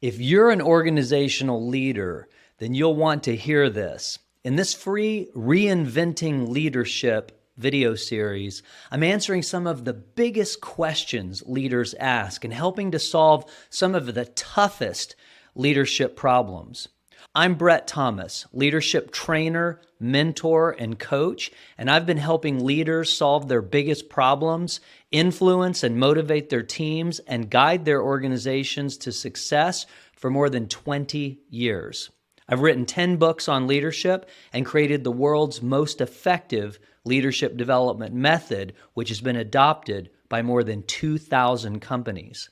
If you're an organizational leader, then you'll want to hear this. In this free Reinventing Leadership video series, I'm answering some of the biggest questions leaders ask and helping to solve some of the toughest leadership problems. I'm Brett Thomas, leadership trainer, mentor, and coach, and I've been helping leaders solve their biggest problems, influence and motivate their teams, and guide their organizations to success for more than 20 years. I've written 10 books on leadership and created the world's most effective leadership development method, which has been adopted by more than 2,000 companies.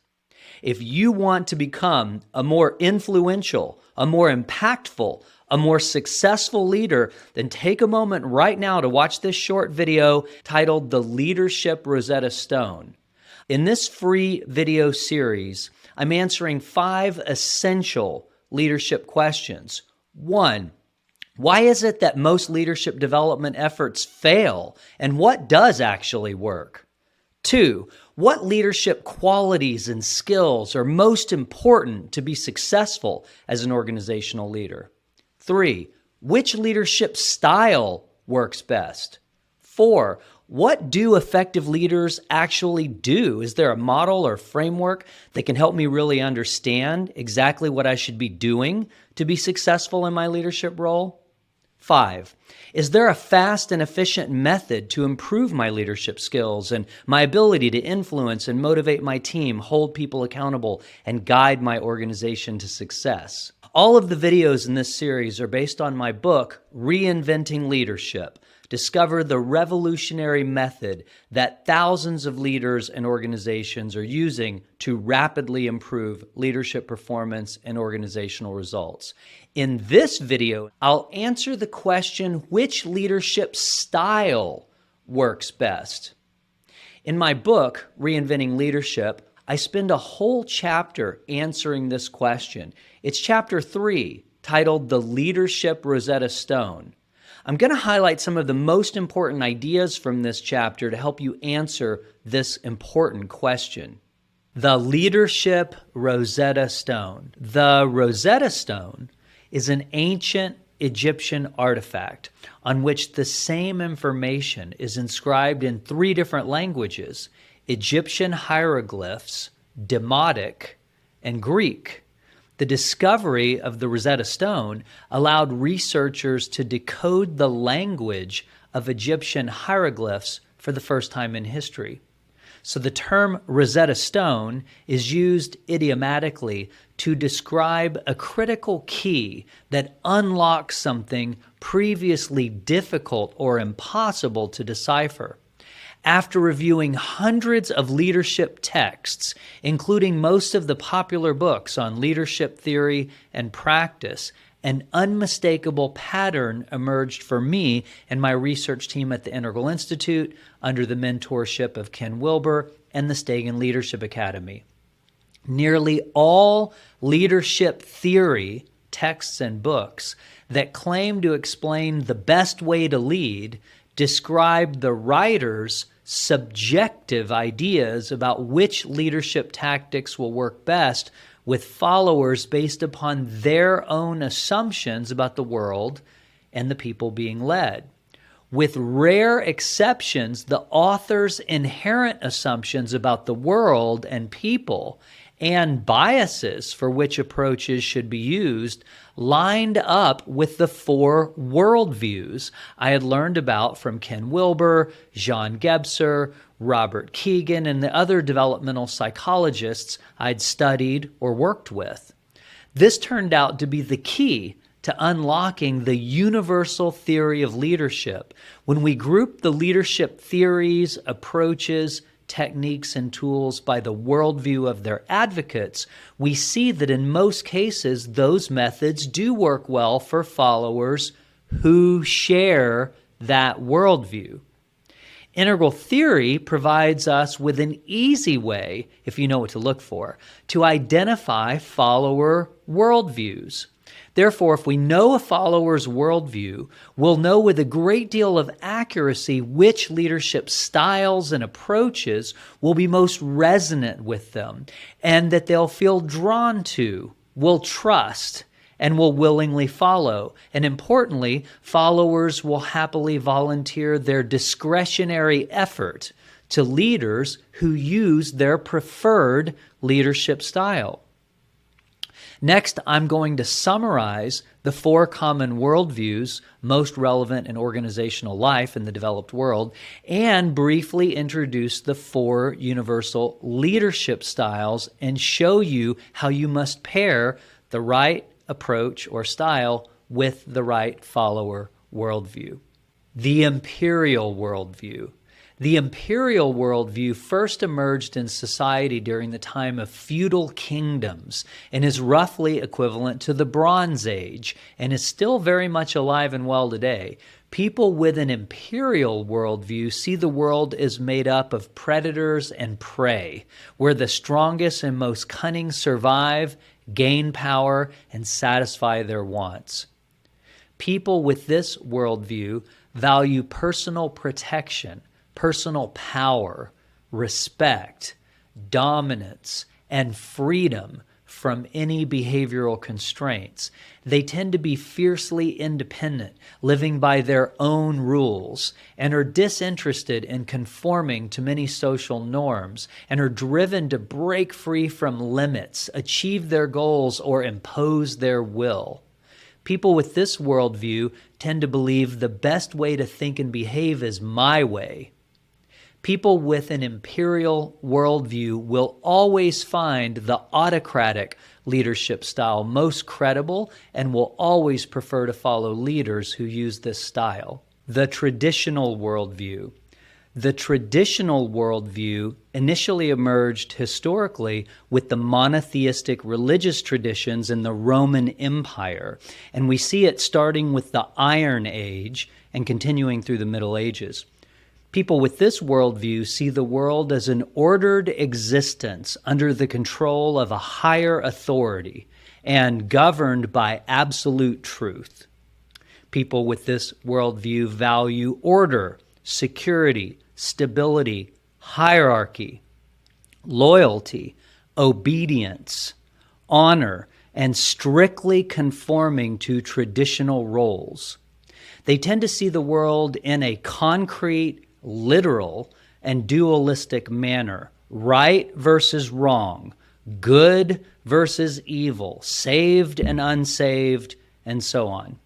If you want to become a more influential, a more impactful, a more successful leader, then take a moment right now to watch this short video titled The Leadership Rosetta Stone. In this free video series, I'm answering 5 essential leadership questions. 1, why is it that most leadership development efforts fail, and what does actually work? 2, what leadership qualities and skills are most important to be successful as an organizational leader? 3, which leadership style works best? 4, what do effective leaders actually do? Is there a model or framework that can help me really understand exactly what I should be doing to be successful in my leadership role? 5, is there a fast and efficient method to improve my leadership skills and my ability to influence and motivate my team, hold people accountable, and guide my organization to success? All of the videos in this series are based on my book, Reinventing Leadership. Discover the revolutionary method that thousands of leaders and organizations are using to rapidly improve leadership performance and organizational results. In this video, I'll answer the question, which leadership style works best? In my book, Reinventing Leadership, I spend a whole chapter answering this question. It's chapter 3, titled The Leadership Rosetta Stone. I'm going to highlight some of the most important ideas from this chapter to help you answer this important question. The Leadership Rosetta Stone. The Rosetta Stone is an ancient Egyptian artifact on which the same information is inscribed in 3 different languages: Egyptian hieroglyphs, Demotic, and Greek. The discovery of the Rosetta Stone allowed researchers to decode the language of Egyptian hieroglyphs for the first time in history. So the term Rosetta Stone is used idiomatically to describe a critical key that unlocks something previously difficult or impossible to decipher. After reviewing hundreds of leadership texts, including most of the popular books on leadership theory and practice, an unmistakable pattern emerged for me and my research team at the Integral Institute under the mentorship of Ken Wilber and the Stegan Leadership Academy. Nearly all leadership theory texts and books that claim to explain the best way to lead described the writer's subjective ideas about which leadership tactics will work best with followers based upon their own assumptions about the world and the people being led. With rare exceptions, the author's inherent assumptions about the world and people and biases for which approaches should be used lined up with the 4 worldviews I had learned about from Ken Wilber, Jean Gebser, Robert Keegan, and the other developmental psychologists I'd studied or worked with. This turned out to be the key to unlocking the universal theory of leadership. When we group the leadership theories, approaches, techniques, and tools by the worldview of their advocates, we see that in most cases, those methods do work well for followers who share that worldview. Integral theory provides us with an easy way, if you know what to look for, to identify follower worldviews. Therefore, if we know a follower's worldview, we'll know with a great deal of accuracy which leadership styles and approaches will be most resonant with them and that they'll feel drawn to will trust and will willingly follow. And importantly, followers will happily volunteer their discretionary effort to leaders who use their preferred leadership style. Next, I'm going to summarize the 4 common worldviews most relevant in organizational life in the developed world, and briefly introduce the 4 universal leadership styles and show you how you must pair the right approach or style with the right follower worldview. The imperial worldview. The imperial worldview first emerged in society during the time of feudal kingdoms and is roughly equivalent to the Bronze Age and is still very much alive and well today. People with an imperial worldview see the world as made up of predators and prey, where the strongest and most cunning survive, gain power, and satisfy their wants. People with this worldview value personal protection, personal power, respect, dominance, and freedom from any behavioral constraints. They tend to be fiercely independent, living by their own rules, and are disinterested in conforming to many social norms, and are driven to break free from limits, achieve their goals, or impose their will. People with this worldview tend to believe the best way to think and behave is my way. People with an imperial worldview will always find the autocratic leadership style most credible and will always prefer to follow leaders who use this style. The traditional worldview. The traditional worldview initially emerged historically with the monotheistic religious traditions in the Roman Empire, and we see it starting with the Iron Age and continuing through the Middle Ages. People with this worldview see the world as an ordered existence under the control of a higher authority and governed by absolute truth. People with this worldview value order, security, stability, hierarchy, loyalty, obedience, honor, and strictly conforming to traditional roles. They tend to see the world in a concrete, literal, and dualistic manner, right versus wrong, good versus evil, saved and unsaved, and so on.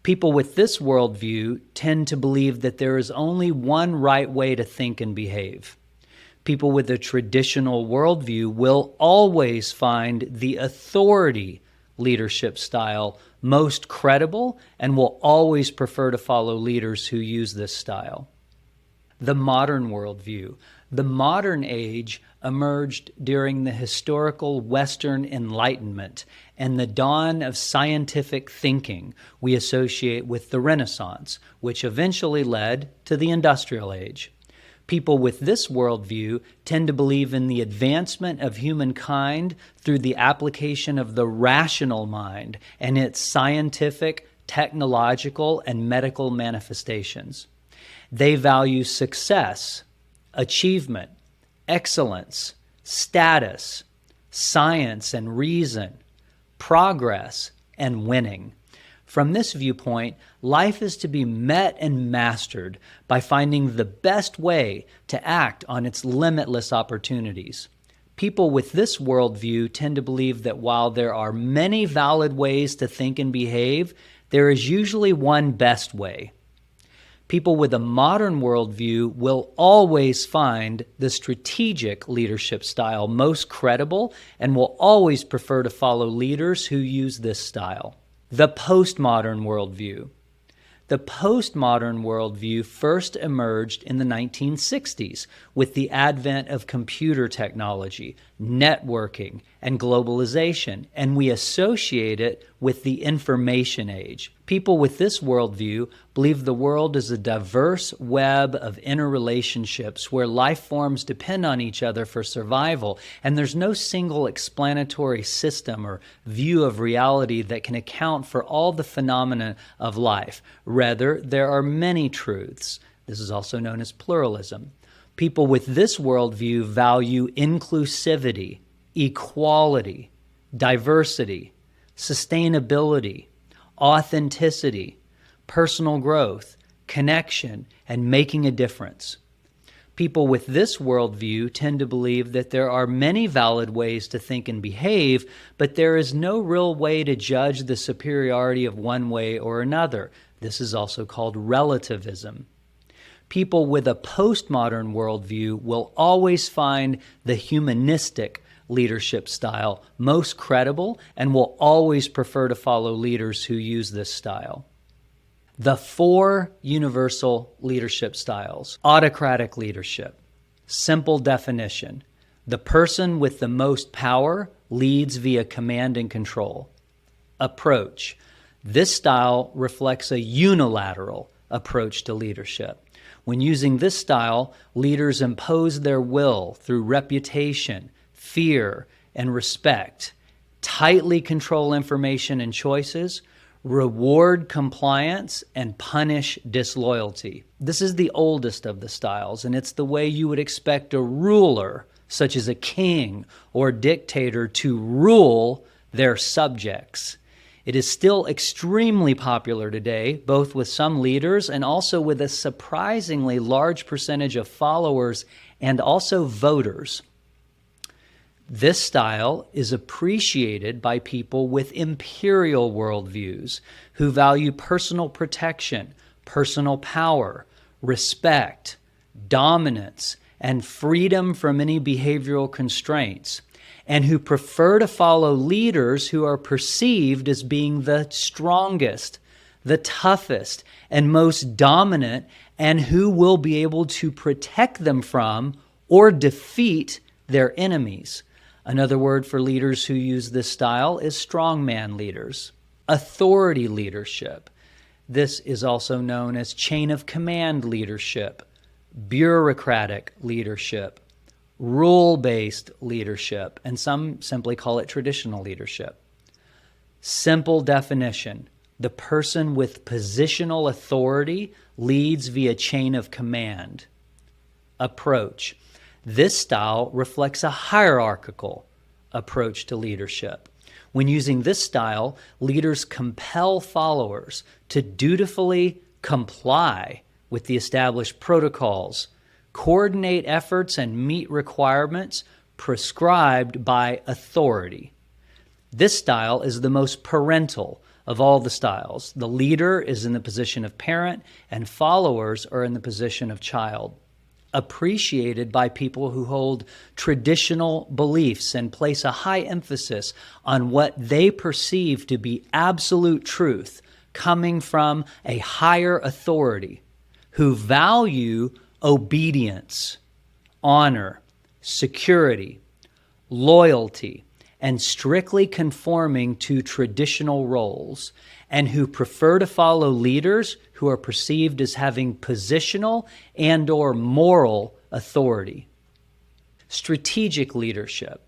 People with this worldview tend to believe that there is only one right way to think and behave. People with a traditional worldview will always find the authority leadership style most credible and will always prefer to follow leaders who use this style. The modern worldview. The modern age emerged during the historical Western Enlightenment and the dawn of scientific thinking we associate with the Renaissance, which eventually led to the Industrial Age. People with this worldview tend to believe in the advancement of humankind through the application of the rational mind and its scientific, technological, and medical manifestations. They value success, achievement, excellence, status, science and reason, progress, and winning. From this viewpoint, life is to be met and mastered by finding the best way to act on its limitless opportunities. People with this worldview tend to believe that while there are many valid ways to think and behave, there is usually one best way. People with a modern worldview will always find the strategic leadership style most credible and will always prefer to follow leaders who use this style. The postmodern worldview. The postmodern worldview first emerged in the 1960s with the advent of computer technology, networking, and globalization, and we associate it with the information age. People with this worldview believe the world is a diverse web of interrelationships where life forms depend on each other for survival, and there's no single explanatory system or view of reality that can account for all the phenomena of life. Rather, there are many truths. This is also known as pluralism. People with this worldview value inclusivity, equality, diversity, sustainability, authenticity, personal growth, connection, and making a difference. People with this worldview tend to believe that there are many valid ways to think and behave, but there is no real way to judge the superiority of one way or another. This is also called relativism. People with a postmodern worldview will always find the humanistic leadership style most credible and will always prefer to follow leaders who use this style. The 4 universal leadership styles. Autocratic leadership. Simple definition. The person with the most power leads via command and control. Approach. This style reflects a unilateral approach to leadership. When using this style, leaders impose their will through reputation, fear, and respect, tightly control information and choices, reward compliance, and punish disloyalty. This is the oldest of the styles, and it's the way you would expect a ruler, such as a king or dictator, to rule their subjects. It is still extremely popular today, both with some leaders and also with a surprisingly large percentage of followers and also voters. This style is appreciated by people with imperial worldviews who value personal protection, personal power, respect, dominance, and freedom from any behavioral constraints, and who prefer to follow leaders who are perceived as being the strongest, the toughest, and most dominant, and who will be able to protect them from or defeat their enemies. Another word for leaders who use this style is strongman leaders. Authority leadership. This is also known as chain of command leadership, bureaucratic leadership, rule-based leadership, and some simply call it traditional leadership. Simple definition. The person with positional authority leads via chain of command. Approach. This style reflects a hierarchical approach to leadership. When using this style, leaders compel followers to dutifully comply with the established protocols, coordinate efforts, and meet requirements prescribed by authority. This style is the most parental of all the styles. The leader is in the position of parent, and followers are in the position of child. Appreciated by people who hold traditional beliefs and place a high emphasis on what they perceive to be absolute truth coming from a higher authority, who value obedience, honor, security, loyalty, and strictly conforming to traditional roles, and who prefer to follow leaders who are perceived as having positional and/or moral authority. Strategic leadership.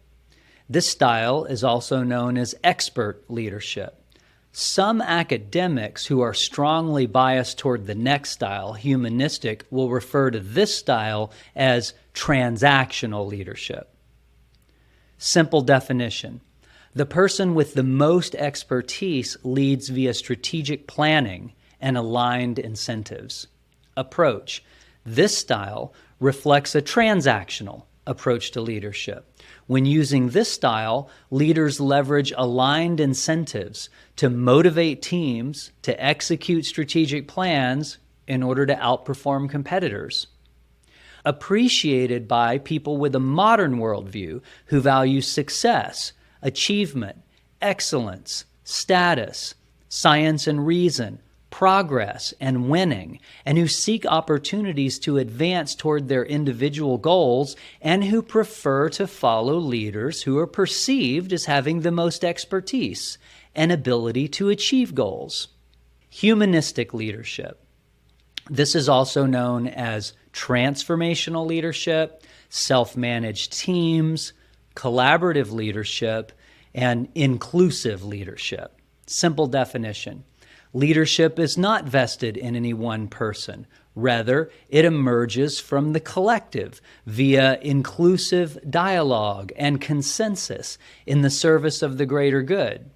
This style is also known as expert leadership. Some academics who are strongly biased toward the next style, humanistic, will refer to this style as transactional leadership. Simple definition. The person with the most expertise leads via strategic planning and aligned incentives. Approach. This style reflects a transactional approach to leadership. When using this style, leaders leverage aligned incentives to motivate teams to execute strategic plans in order to outperform competitors. Appreciated by people with a modern worldview who value success, achievement, excellence, status, science and reason, progress, and winning, and who seek opportunities to advance toward their individual goals, and who prefer to follow leaders who are perceived as having the most expertise and ability to achieve goals. Humanistic leadership. This is also known as transformational leadership, self-managed teams, collaborative leadership, and inclusive leadership. Simple definition. Leadership is not vested in any one person. Rather, it emerges from the collective via inclusive dialogue and consensus in the service of the greater good.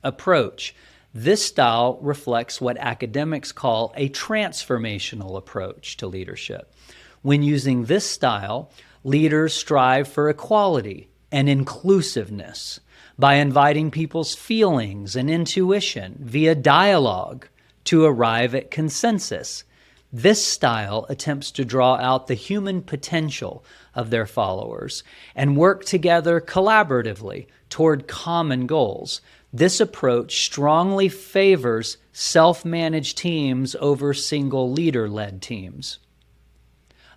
approach. This style reflects what academics call a transformational approach to leadership. When using this style, leaders strive for equality and inclusiveness by inviting people's feelings and intuition via dialogue to arrive at consensus. This style attempts to draw out the human potential of their followers and work together collaboratively toward common goals. This approach strongly favors self-managed teams over single leader-led teams.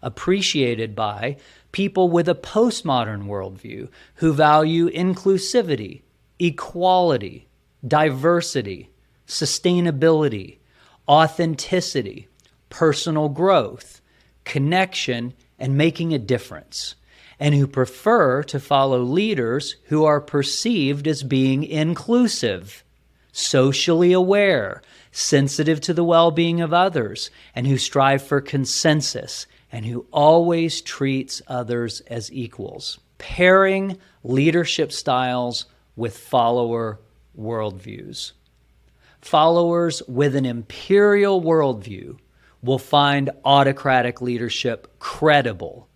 Appreciated by people with a postmodern worldview who value inclusivity, equality, diversity, sustainability, authenticity, personal growth, connection, and making a difference, and who prefer to follow leaders who are perceived as being inclusive, socially aware, sensitive to the well-being of others, and who strive for consensus, and who always treats others as equals. Pairing leadership styles with follower worldviews. Followers with an imperial worldview will find autocratic leadership credible.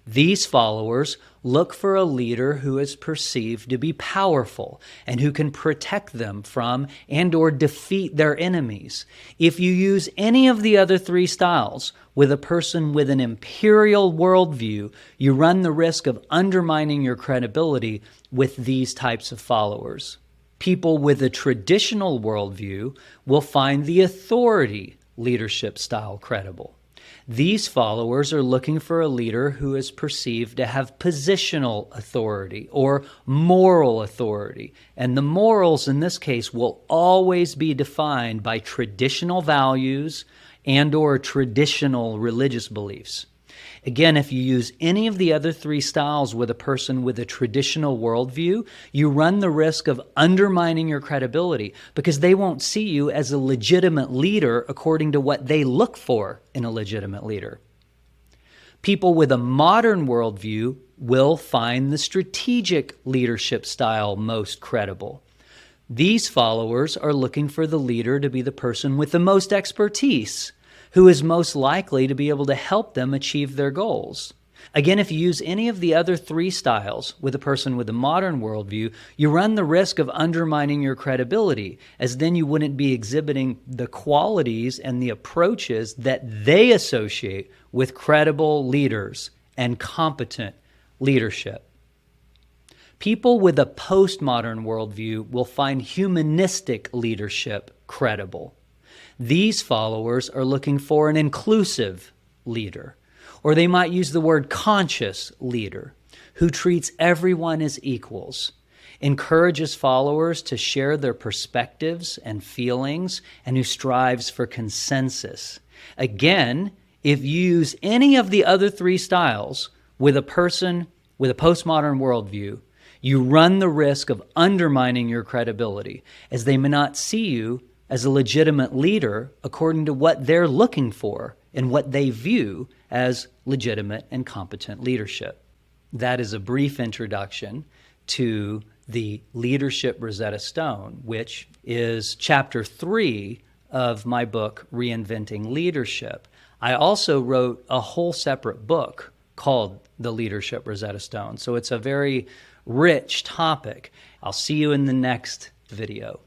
These followers look for a leader who is perceived to be powerful and who can protect them from and/or defeat their enemies. If you use any of the other three styles with a person with an imperial worldview, you run the risk of undermining your credibility with these types of followers. People with a traditional worldview will find the authority leadership style credible. These followers are looking for a leader who is perceived to have positional authority or moral authority, and the morals in this case will always be defined by traditional values and/or traditional religious beliefs. Again, if you use any of the other three styles with a person with a traditional worldview, you run the risk of undermining your credibility because they won't see you as a legitimate leader according to what they look for in a legitimate leader. People with a modern worldview will find the strategic leadership style most credible. These followers are looking for the leader to be the person with the most expertise, who is most likely to be able to help them achieve their goals. Again, if you use any of the other three styles with a person with a modern worldview, you run the risk of undermining your credibility, as then you wouldn't be exhibiting the qualities and the approaches that they associate with credible leaders and competent leadership. People with a postmodern worldview will find humanistic leadership credible. These followers are looking for an inclusive leader, or they might use the word conscious leader, who treats everyone as equals, encourages followers to share their perspectives and feelings, and who strives for consensus. Again, if you use any of the other three styles with a person with a postmodern worldview, you run the risk of undermining your credibility, as they may not see you as a legitimate leader according to what they're looking for and what they view as legitimate and competent leadership. That is a brief introduction to the Leadership Rosetta Stone, which is chapter 3 of my book, Reinventing Leadership. I also wrote a whole separate book called The Leadership Rosetta Stone. So it's a very rich topic. I'll see you in the next video.